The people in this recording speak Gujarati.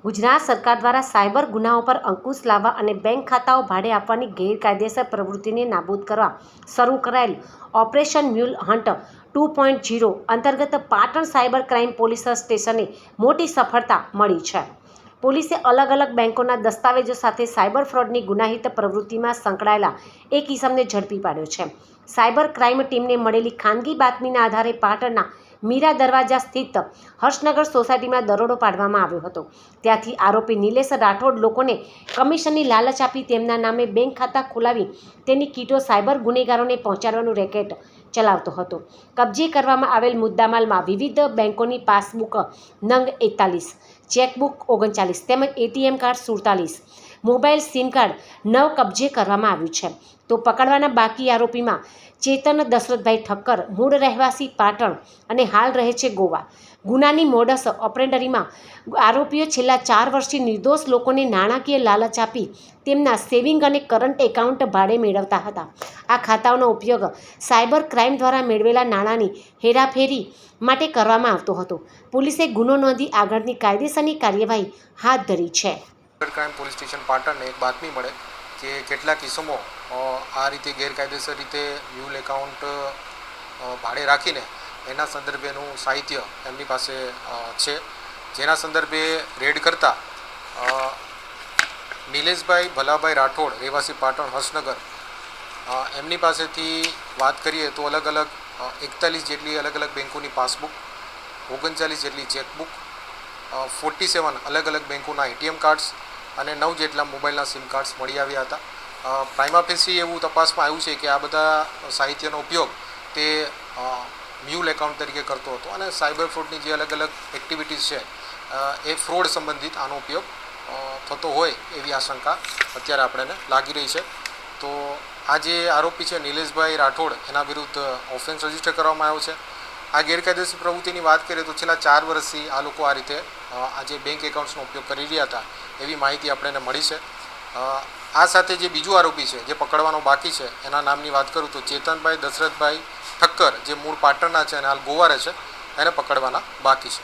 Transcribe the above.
ગુજરાત સરકાર દ્વારા સાયબર ગુનાઓ પર અંકુશ લાવવા અને બેંક ખાતાઓ ભાડે આપવાની ગેરકાયદેસર પ્રવૃત્તિને નાબૂદ કરવા શરૂ કરાયેલ ઓપરેશન મ્યુલ હન્ટ 2.0 અંતર્ગત પાટણ સાયબર ક્રાઇમ પોલીસ સ્ટેશને મોટી સફળતા મળી છે। પોલીસે અલગ અલગ બેંકોના દસ્તાવેજો સાથે સાયબર ફ્રોડની ગુનાહિત પ્રવૃત્તિમાં સંકળાયેલા એક ઇસમને ઝડપી પાડ્યો છે। સાયબર ક્રાઇમ ટીમને મળેલી ખાનગી બાતમીના આધારે પાટણના મીરા દરવાજા સ્થિત હર્ષનગર સોસાયટીમાં દરોડો પાડવામાં આવ્યો હતો। ત્યાંથી આરોપી નિલેશ રાઠોડ લોકોને કમિશનની લાલચ આપી તેમના નામે બેંક ખાતા ખોલાવી તેની કીટો સાયબર ગુનેગારોને પહોંચાડવાનું રેકેટ ચલાવતો હતો। કબજે કરવામાં આવેલ મુદ્દામાલમાં વિવિધ બેંકોની પાસબુક નંગ 41, ચેકબુક 39 તેમજ ATM card 47, mobile sim card 9 કબજે કરવામાં આવ્યું છે। તો પકડવાના બાકી આરોપીમાં ચેતન દશરથભાઈ ઠક્કર મૂળ રહેવાસી પાટણ અને હાલ રહે છે ગોવા। ગુનાની મોડસ ઓપરેન્ડરીમાં આરોપીઓ છેલ્લા 4 વર્ષથી નિર્દોષ લોકોને નાણાકીય લાલચ આપી તેમના સેવિંગ અને કરંટ એકાઉન્ટ ભાડે મેળવતા હતા। આ ખાતાઓનો ઉપયોગ સાયબર ક્રાઇમ દ્વારા મેળવેલા નાણાંની હેરાફેરી માટે કરવામાં આવતો હતો। પોલીસે ગુનો નોંધી આગળની કાયદેસરની કાર્યવાહી હાથ ધરી છે। ક્રાઇમ પોલીસ સ્ટેશન પાટણને એક બાતમી મળે કે કેટલાક કિસ્સામાં આ રીતે ગેરકાયદેસર રીતે મ્યુલ એકાઉન્ટ ભાડે રાખીને એના સંદર્ભેનું સાહિત્ય એમની પાસે છે, જેના સંદર્ભે રેડ કરતા નિલેશભાઈ ભલાભાઈ રાઠોડ રહેવાસી પાટણ હર્ષનગર એમની પાસેથી વાત કરીએ તો અલગ અલગ 41 જેટલી અલગ અલગ બેંકોની પાસબુક, 39 જેટલી ચેકબુક, 47 અલગ અલગ બેંકોના એટીએમ કાર્ડ્સ અને 9 જેટલા મોબાઈલના સિમ કાર્ડ્સ મળી આવ્યા હતા। પ્રાઇમા ફેસી એવું તપાસમાં આવ્યું છે કે આ બધા સાહિત્યનો ઉપયોગ તે મ્યુલ એકાઉન્ટ તરીકે કરતો હતો અને સાયબર ફ્રોડની જે અલગ અલગ એક્ટિવિટીઝ છે એ ફ્રોડ સંબંધિત આનો ઉપયોગ થતો હોય એવી આશંકા અત્યારે આપણને લાગી રહી છે। તો આ જે આરોપી છે નિલેશભાઈ રાઠોડ એના વિરુદ્ધ ઓફેન્સ રજીસ્ટર કરવામાં આવ્યો છે। આ ગેરકાયદેસર પ્રવૃત્તિની વાત કરીએ તો છેલ્લા 4 વર્ષથી આ લોકો આ રીતે આ જે બેંક એકાઉન્ટ્સનો ઉપયોગ કરી રહ્યા હતા એવી માહિતી આપણને મળી છે। આ સાથે જે બીજું આરોપી છે જે પકડવાનો બાકી છે એના નામની વાત કરું તો ચેતનભાઈ દશરથભાઈ ઠક્કર જે મૂળ પાટણના છે અને હાલ ગોવા રહે છે, એને પકડવાના બાકી છે।